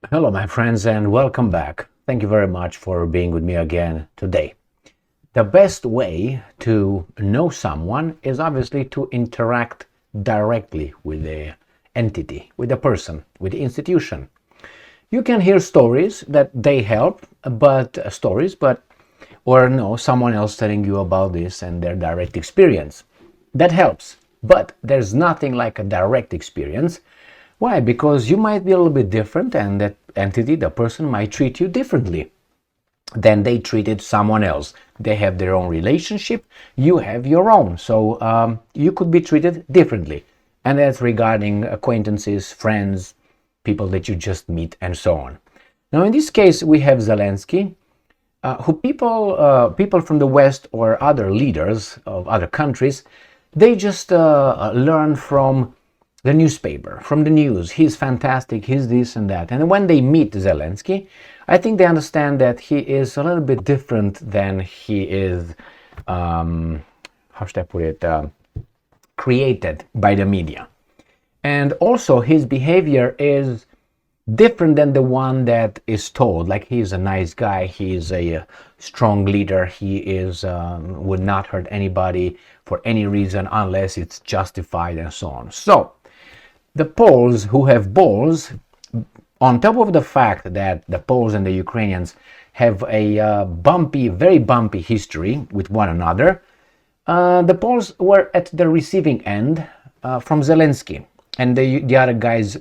Hello, my friends, and welcome back. Thank you very much for being with me again today. The best way to know someone is obviously to interact directly with the entity, with the person, with the institution. You can hear stories that they help, but or no, someone else telling you about this and their direct experience. That helps, but there's nothing like a direct experience. Why? Because you might be a little bit different, and that entity, the person, might treat you differently than they treated someone else. They have their own relationship, you have your own. So you could be treated differently. And that's regarding acquaintances, friends, people that you just meet, and so on. Now, in this case, we have Zelensky, who people from the West or other leaders of other countries, they just learn from the newspaper, from the news. He's fantastic, he's this and that. And when they meet Zelensky, I think they understand that he is a little bit different than he is, how should I put it, created by the media. And also his behavior is different than the one that is told. Like, he's a nice guy, he's a strong leader, he is would not hurt anybody for any reason unless it's justified, and so on. So the Poles who have balls, on top of the fact that the Poles and the Ukrainians have a very bumpy history with one another, the Poles were at the receiving end from Zelensky and the other guys,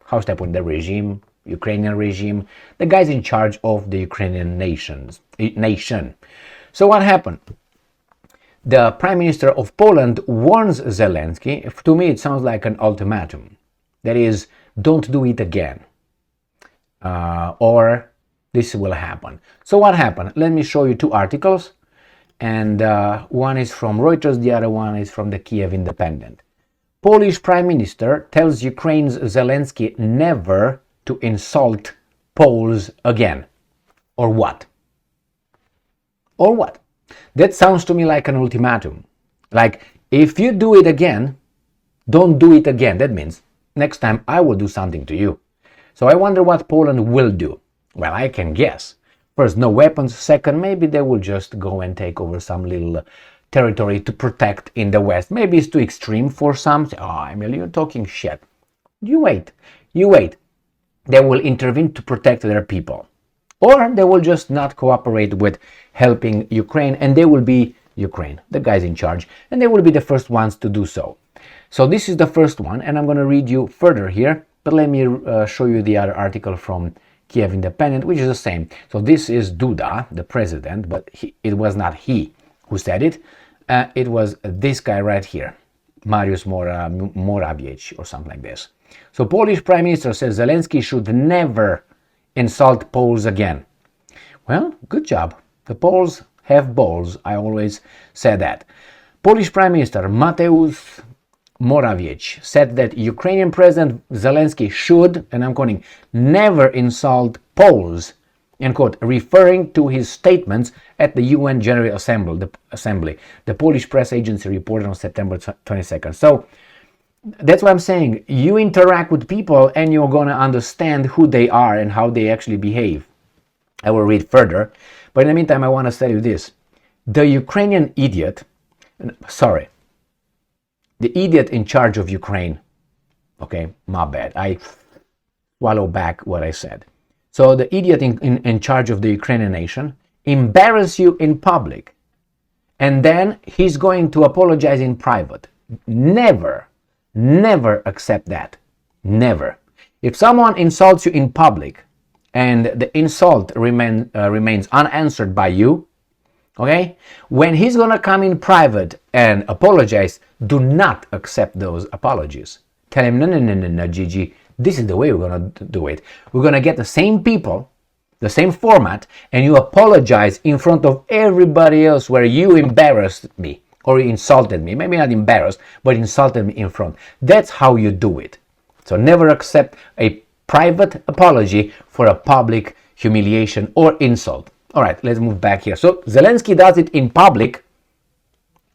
how should I put it, the regime, Ukrainian regime, the guys in charge of the Ukrainian nation. So what happened? The Prime Minister of Poland warns Zelensky. To me, it sounds like an ultimatum. That is, don't do it again, or this will happen. So what happened? Let me show you two articles, and one is from Reuters, the other one is from the Kiev Independent. Polish Prime Minister tells Ukraine's Zelensky never to insult Poles again. Or what? Or what? That sounds to me like an ultimatum. Like, if you do it again, don't do it again. That means next time I will do something to you. So I wonder what Poland will do. Well, I can guess. First, no weapons. Second, maybe they will just go and take over some little territory to protect in the West. Maybe it's too extreme for some. Oh, Emil, you're talking shit. You wait. They will intervene to protect their people. Or they will just not cooperate with helping Ukraine, and they will be Ukraine, the guys in charge, and they will be the first ones to do so. So this is the first one, and I'm going to read you further here, but let me show you the other article from Kiev Independent, which is the same. So this is Duda, the president, but it was not he who said it. It was this guy right here, Mariusz Morawiecki, or something like this. So Polish Prime Minister says Zelensky should never insult Poles again. Well, good job. The Poles have balls. I always said that. Polish Prime Minister Mateusz Morawiecki said that Ukrainian President Zelensky should, and I'm quoting, never insult Poles, end quote, referring to his statements at the UN General Assembly. The Polish press agency reported on September 22nd. So that's what I'm saying. You interact with people and you're going to understand who they are and how they actually behave. I will read further. But in the meantime, I want to tell you this. The Ukrainian idiot, the idiot in charge of Ukraine, okay, my bad. I swallow back what I said. So the idiot in charge of the Ukrainian nation embarrass you in public, and then he's going to apologize in private. Never accept that. Never. If someone insults you in public and the insult remains unanswered by you, okay, when he's gonna come in private and apologize, do not accept those apologies. Tell him, no, Gigi, this is the way we're gonna do it. We're gonna get the same people, the same format, and you apologize in front of everybody else where you embarrassed me or insulted me. Maybe not embarrassed, but insulted me in front. That's how you do it. So never accept a private apology for a public humiliation or insult. All right, let's move back here. So Zelensky does it in public,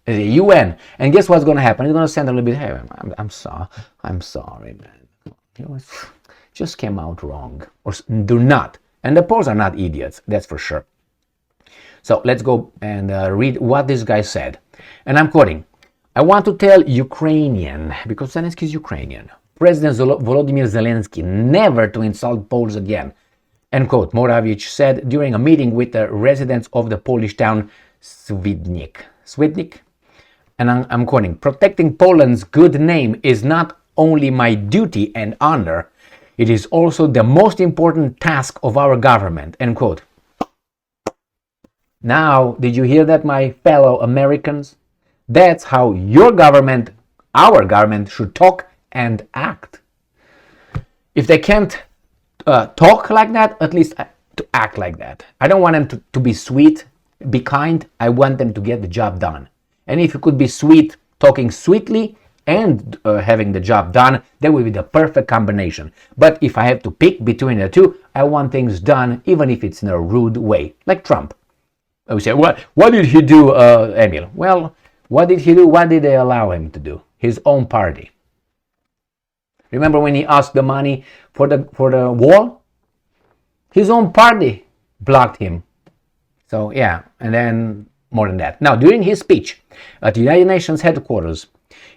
the UN, and guess what's going to happen? He's going to send a little bit, hey, I'm sorry, man. just came out wrong, or do not. And the Poles are not idiots, that's for sure. So let's go and read what this guy said. And I'm quoting, I want to tell Ukrainian, because Zelensky is Ukrainian, President Volodymyr Zelensky never to insult Poles again. End quote, Moravich said during a meeting with the residents of the Polish town Swidnik. And I'm quoting, protecting Poland's good name is not only my duty and honor, it is also the most important task of our government. End quote. Now, did you hear that, my fellow Americans? That's how your government, our government, should talk and act. If they can't talk like that, at least to act like that. I don't want them to be sweet, be kind. I want them to get the job done. And if you could be sweet, talking sweetly, and having the job done, that would be the perfect combination. But if I have to pick between the two, I want things done, even if it's in a rude way, like Trump. I would say, what did he do, Emil? Well, what did he do? What did they allow him to do? His own party. Remember when he asked the money for the wall? His own party blocked him. So yeah, and then more than that. Now, during his speech at the United Nations headquarters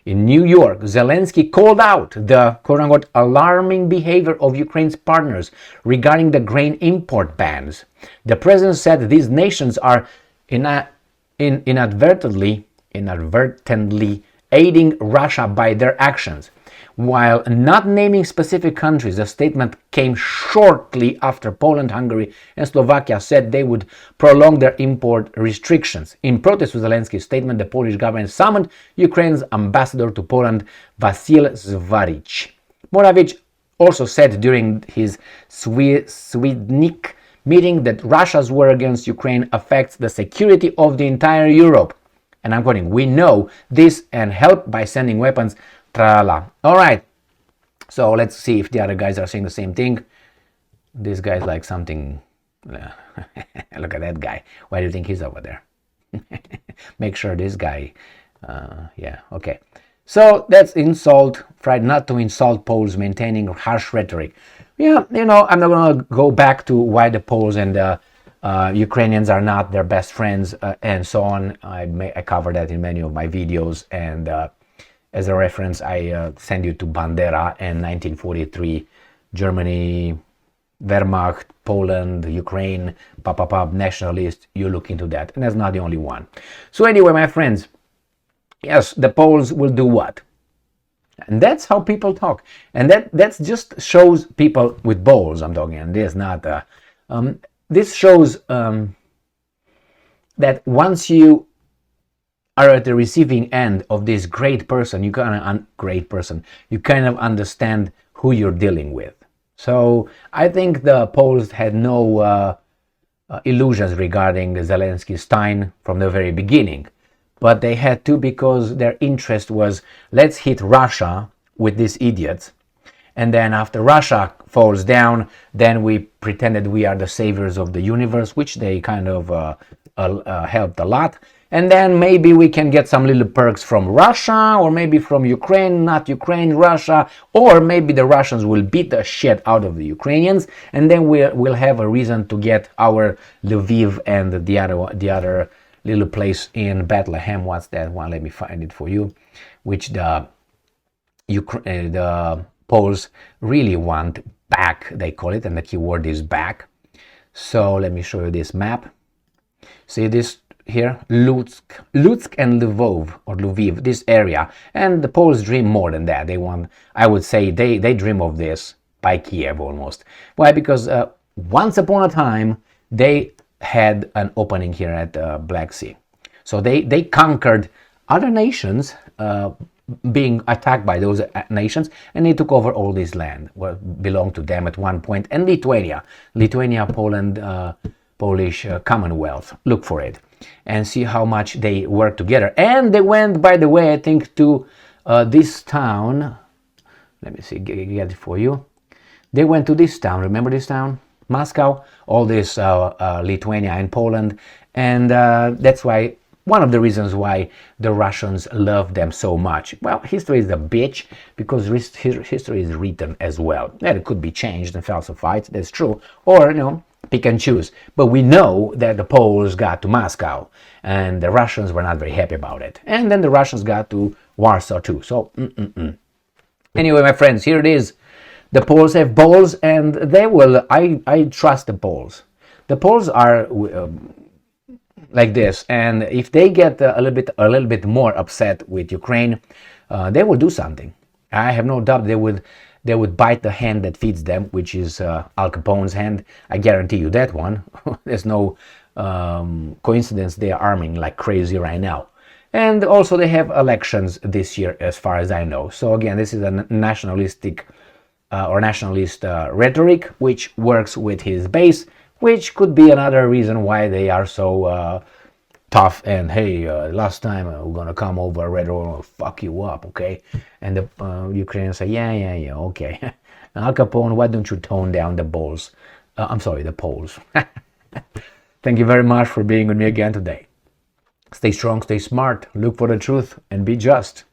in New York, Zelensky called out the quote-unquote alarming behavior of Ukraine's partners regarding the grain import bans. The president said these nations are inadvertently aiding Russia by their actions. While not naming specific countries, the statement came shortly after Poland, Hungary, and Slovakia said they would prolong their import restrictions. In protest to Zelensky's statement, the Polish government summoned Ukraine's ambassador to Poland, Wasyl Zwarich. Moravich also said during his Swidnik meeting that Russia's war against Ukraine affects the security of the entire Europe. And I'm quoting, we know this and help by sending weapons. Trala. All right, so let's see if the other guys are saying the same thing. This guy's like something. Look at that guy. Why do you think he's over there? Make sure this guy. Yeah, okay. So that's insult. Tried not to insult Poles, maintaining harsh rhetoric. Yeah, I'm not gonna go back to why the Poles and the Ukrainians are not their best friends and so on. I covered that in many of my videos, and as a reference, I send you to Bandera and 1943, Germany, Wehrmacht, Poland, Ukraine, nationalist. You look into that, and that's not the only one. So anyway, my friends, yes, the Poles will do what? And that's how people talk, and that just shows people with balls. I'm talking, and this not. This shows that once you are at the receiving end of this great person, you kind of understand who you're dealing with. So I think the Poles had no illusions regarding Zelensky Stein from the very beginning, but they had to, because their interest was, let's hit Russia with these idiots, and then after Russia falls down, then we pretended we are the saviors of the universe, which they kind of helped a lot. And then maybe we can get some little perks from Russia, or maybe from Ukraine, not Ukraine, Russia, or maybe the Russians will beat the shit out of the Ukrainians, and then we'll have a reason to get our Lviv and the other little place in Bethlehem. What's that one? Let me find it for you. Which the Poles really want back, they call it, and the keyword is back. So let me show you this map. See this here, Lutsk and Lviv, this area. And the Poles dream more than that. They want, I would say, they dream of this by Kiev almost. Why? Because once upon a time they had an opening here at the Black Sea. So they conquered other nations, being attacked by those nations, and they took over all this land, what belonged to them at one point, and Lithuania, Poland, Polish Commonwealth. Look for it and see how much they work together. And they went, by the way, I think to this town. Let me see, get it for you. They went to this town. Remember this town? Moscow. All this Lithuania and Poland. And that's why one of the reasons why the Russians love them so much. Well, history is a bitch because history is written as well. And it could be changed and falsified, that's true. Or, pick and choose. But we know that the Poles got to Moscow and the Russians were not very happy about it. And then the Russians got to Warsaw too. So, Anyway, my friends, here it is. The Poles have balls and they will, I trust the Poles. The Poles are like this, and if they get a little bit more upset with Ukraine, they will do something. I have no doubt they would bite the hand that feeds them, which is Al Capone's hand. I guarantee you that one. There's no coincidence they are arming like crazy right now. And also they have elections this year, as far as I know. So again, this is a nationalistic or nationalist rhetoric, which works with his base, which could be another reason why they are so tough and, hey, last time we're gonna come over, Red Roll, fuck you up, okay? And the Ukrainians say, yeah, okay. Al Capone, why don't you tone down the balls? I'm sorry, the Poles. Thank you very much for being with me again today. Stay strong, stay smart, look for the truth, and be just.